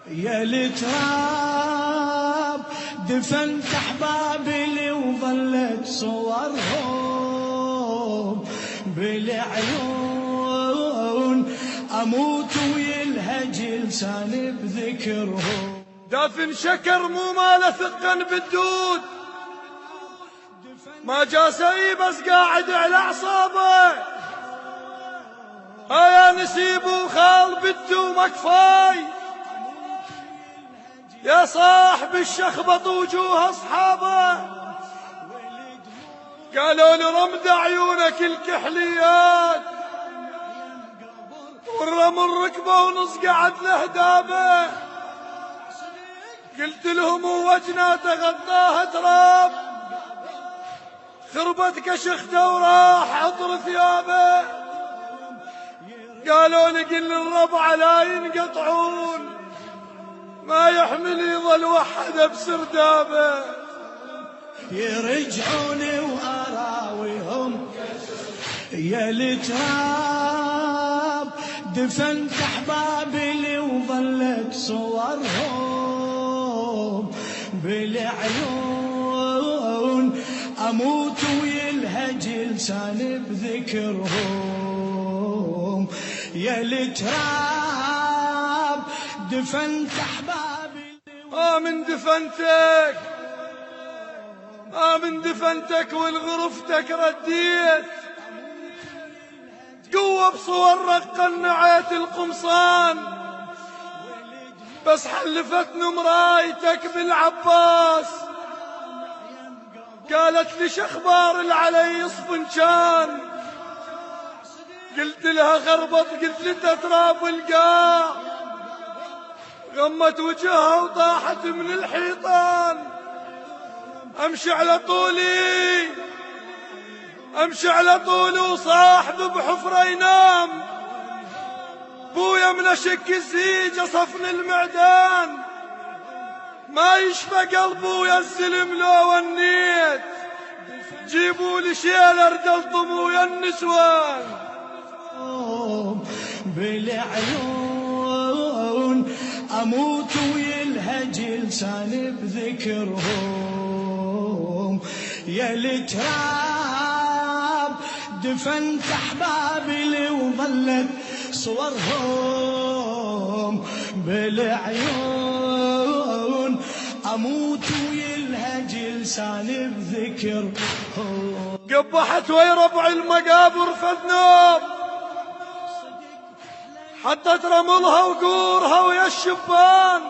يا التراب دفنت احبابي وظلت صورهم بالعيون، اموت ويلهج لساني بذكرهم. دافن شكر مو ماله ثقا بالدود، ما جاسي بس قاعد على اعصابه. يا نسيب وخال بدو مكفاي، يا صاحب الشخبط وجوه اصحابه. قالوا له رمد عيونك الكحليات، ورم الركبه ونصقعت له دابه. قلت لهم وجناته غطاها تراب، خربت كشخته وراح عطر ثيابه. قالوا لي قل الربع لا ينقطعون، ما يحمل يظل وحده بسردابه. يرجعوني واراويهم يا التراب دفنت احبابي وظلت صورهم بالعيون، اموت ويلهج لساني بذكرهم. يا التراب دفنت احبابي من دفنتك والغرفتك رديت، قوة بصورك قنعت القمصان. بس حلفتني مرايتك بالعباس، قالت لي شخبار العلي صفنجان. قلت لها غربت، قلت لي تتراب القاع. غمت وجهها وطاحت من الحيطان. امشي على طولي وصاحب بحفرة ينام. بويا من اشك الزيج صفن المعدان، ما يشفى قلبه ويا الزلم لو ونيت. جيبوا لي شيلر دلطم ويا النسوان. بالعيون اموت ويلهج لساني بذكرهم. يا التراب دفنت احبابي وظلت صورهم بالعيون، اموت ويلهج لساني بذكرهم. قبحت وي ربع المقابر فذنوب، حطت رملها وقورها ويا الشبان.